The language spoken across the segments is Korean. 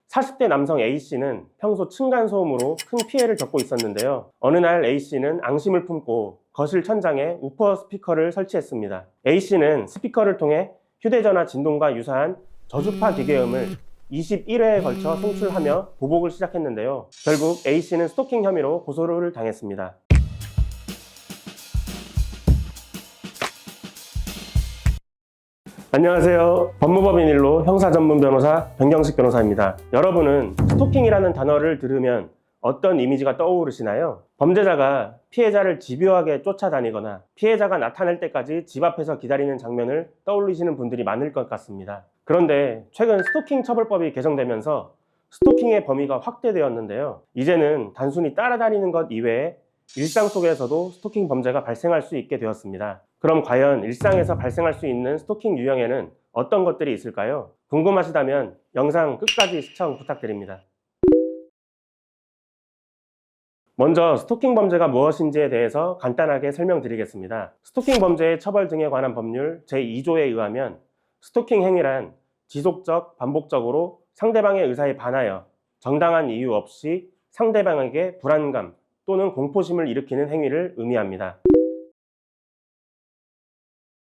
40대 남성 A씨는 평소 층간소음으로 큰 피해를 겪고 있었는데요. 어느 날 A씨는 앙심을 품고 거실 천장에 우퍼 스피커를 설치했습니다. A씨는 스피커를 통해 휴대전화 진동과 유사한 저주파 기계음을 21회에 걸쳐 송출하며 보복을 시작했는데요. 결국 A씨는 스토킹 혐의로 고소를 당했습니다. 안녕하세요. 법무법인 1로 형사전문 변호사 변경식 변호사입니다. 여러분은 스토킹이라는 단어를 들으면 어떤 이미지가 떠오르시나요? 범죄자가 피해자를 집요하게 쫓아다니거나 피해자가 나타날 때까지 집 앞에서 기다리는 장면을 떠올리시는 분들이 많을 것 같습니다. 그런데 최근 스토킹 처벌법이 개정되면서 스토킹의 범위가 확대되었는데요. 이제는 단순히 따라다니는 것 이외에 일상 속에서도 스토킹 범죄가 발생할 수 있게 되었습니다. 그럼 과연 일상에서 발생할 수 있는 스토킹 유형에는 어떤 것들이 있을까요? 궁금하시다면 영상 끝까지 시청 부탁드립니다. 먼저 스토킹 범죄가 무엇인지에 대해서 간단하게 설명드리겠습니다. 스토킹 범죄의 처벌 등에 관한 법률 제2조에 의하면 스토킹 행위란 지속적, 반복적으로 상대방의 의사에 반하여 정당한 이유 없이 상대방에게 불안감 또는 공포심을 일으키는 행위를 의미합니다.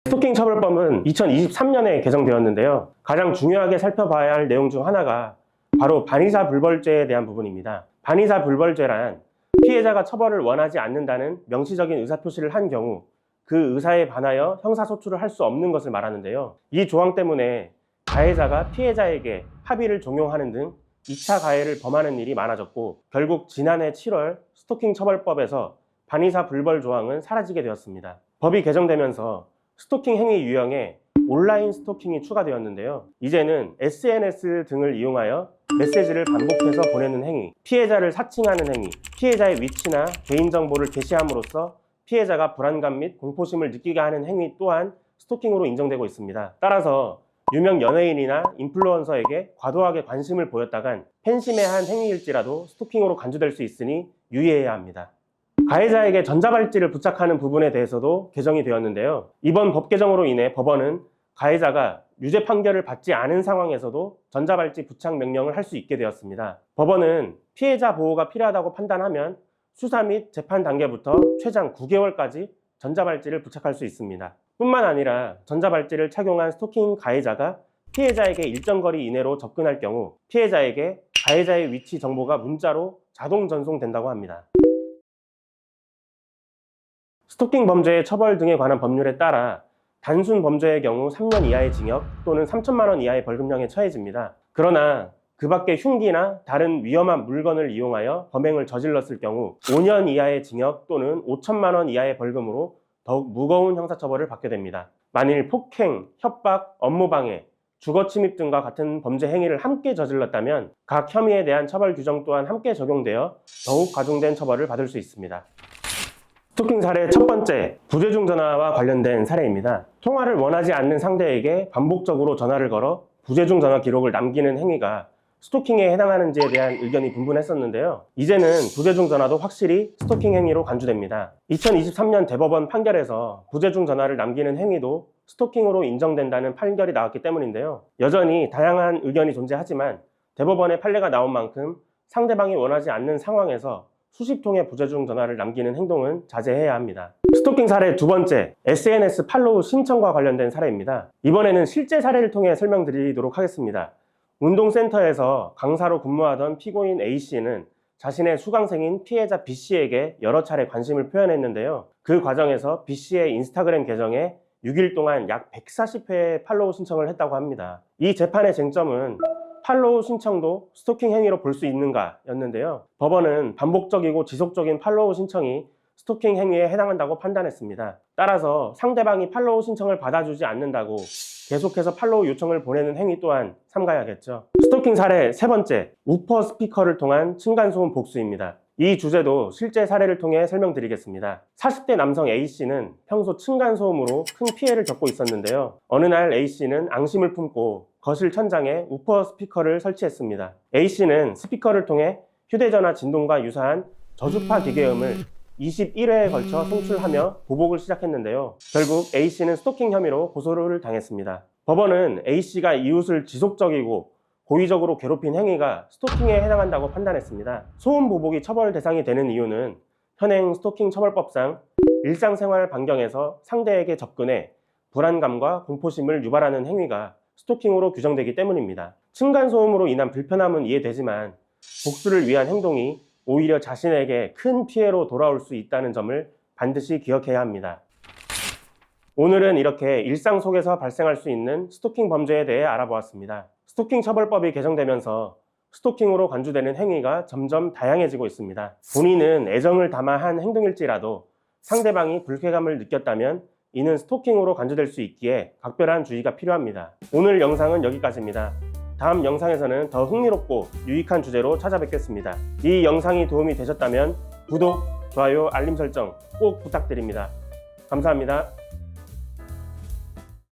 스토킹 처벌법은 2023년에 개정되었는데요. 가장 중요하게 살펴봐야 할 내용 중 하나가 바로 반의사 불벌죄에 대한 부분입니다. 반의사 불벌죄란 피해자가 처벌을 원하지 않는다는 명시적인 의사표시를 한 경우 그 의사에 반하여 형사소출을 할 수 없는 것을 말하는데요. 이 조항 때문에 가해자가 피해자에게 합의를 종용하는 등 2차 가해를 범하는 일이 많아졌고 결국 지난해 7월 스토킹 처벌법에서 반의사 불벌 조항은 사라지게 되었습니다. 법이 개정되면서 스토킹 행위 유형에 온라인 스토킹이 추가되었는데요. 이제는 SNS 등을 이용하여 메시지를 반복해서 보내는 행위, 피해자를 사칭하는 행위, 피해자의 위치나 개인정보를 게시함으로써 피해자가 불안감 및 공포심을 느끼게 하는 행위 또한 스토킹으로 인정되고 있습니다. 따라서 유명 연예인이나 인플루언서에게 과도하게 관심을 보였다간 팬심의 행위일지라도 스토킹으로 간주될 수 있으니 유의해야 합니다. 가해자에게 전자발찌를 부착하는 부분에 대해서도 개정이 되었는데요. 이번 법 개정으로 인해 법원은 가해자가 유죄 판결을 받지 않은 상황에서도 전자발찌 부착 명령을 할 수 있게 되었습니다. 법원은 피해자 보호가 필요하다고 판단하면 수사 및 재판 단계부터 최장 9개월까지 전자발찌를 부착할 수 있습니다. 뿐만 아니라 전자발찌를 착용한 스토킹 가해자가 피해자에게 일정 거리 이내로 접근할 경우 피해자에게 가해자의 위치 정보가 문자로 자동 전송된다고 합니다. 스토킹 범죄의 처벌 등에 관한 법률에 따라 단순 범죄의 경우 3년 이하의 징역 또는 3천만 원 이하의 벌금형에 처해집니다. 그러나 그 밖에 흉기나 다른 위험한 물건을 이용하여 범행을 저질렀을 경우 5년 이하의 징역 또는 5천만 원 이하의 벌금으로 더욱 무거운 형사처벌을 받게 됩니다. 만일 폭행, 협박, 업무방해, 주거침입 등과 같은 범죄 행위를 함께 저질렀다면 각 혐의에 대한 처벌 규정 또한 함께 적용되어 더욱 과중된 처벌을 받을 수 있습니다. 스토킹 사례 첫 번째, 부재중 전화와 관련된 사례입니다. 통화를 원하지 않는 상대에게 반복적으로 전화를 걸어 부재중 전화 기록을 남기는 행위가 스토킹에 해당하는지에 대한 의견이 분분했었는데요. 이제는 부재중 전화도 확실히 스토킹 행위로 간주됩니다. 2023년 대법원 판결에서 부재중 전화를 남기는 행위도 스토킹으로 인정된다는 판결이 나왔기 때문인데요. 여전히 다양한 의견이 존재하지만 대법원의 판례가 나온 만큼 상대방이 원하지 않는 상황에서 수십 통의 부재중 전화를 남기는 행동은 자제해야 합니다. 스토킹 사례 두 번째, SNS 팔로우 신청과 관련된 사례입니다. 이번에는 실제 사례를 통해 설명드리도록 하겠습니다. 운동센터에서 강사로 근무하던 피고인 A씨는 자신의 수강생인 피해자 B씨에게 여러 차례 관심을 표현했는데요. 그 과정에서 B씨의 인스타그램 계정에 6일 동안 약 140회의 팔로우 신청을 했다고 합니다. 이 재판의 쟁점은 팔로우 신청도 스토킹 행위로 볼 수 있는가 였는데요. 법원은 반복적이고 지속적인 팔로우 신청이 스토킹 행위에 해당한다고 판단했습니다. 따라서 상대방이 팔로우 신청을 받아주지 않는다고 계속해서 팔로우 요청을 보내는 행위 또한 삼가야겠죠. 스토킹 사례 세 번째, 우퍼 스피커를 통한 층간소음 복수입니다. 이 주제도 실제 사례를 통해 설명드리겠습니다. 40대 남성 A씨는 평소 층간소음으로 큰 피해를 겪고 있었는데요. 어느 날 A씨는 앙심을 품고 거실 천장에 우퍼 스피커를 설치했습니다. A씨는 스피커를 통해 휴대전화 진동과 유사한 저주파 기계음을 21회에 걸쳐 송출하며 보복을 시작했는데요. 결국 A씨는 스토킹 혐의로 고소를 당했습니다. 법원은 A씨가 이웃을 지속적이고 고의적으로 괴롭힌 행위가 스토킹에 해당한다고 판단했습니다. 소음 보복이 처벌 대상이 되는 이유는 현행 스토킹 처벌법상 일상생활 반경에서 상대에게 접근해 불안감과 공포심을 유발하는 행위가 스토킹으로 규정되기 때문입니다. 층간소음으로 인한 불편함은 이해되지만 복수를 위한 행동이 오히려 자신에게 큰 피해로 돌아올 수 있다는 점을 반드시 기억해야 합니다. 오늘은 이렇게 일상 속에서 발생할 수 있는 스토킹 범죄에 대해 알아보았습니다. 스토킹 처벌법이 개정되면서 스토킹으로 간주되는 행위가 점점 다양해지고 있습니다. 본인은 애정을 담아 한 행동일지라도 상대방이 불쾌감을 느꼈다면 이는 스토킹으로 간주될 수 있기에 각별한 주의가 필요합니다. 오늘 영상은 여기까지입니다. 다음 영상에서는 더 흥미롭고 유익한 주제로 찾아뵙겠습니다. 이 영상이 도움이 되셨다면 구독, 좋아요, 알림 설정 꼭 부탁드립니다. 감사합니다.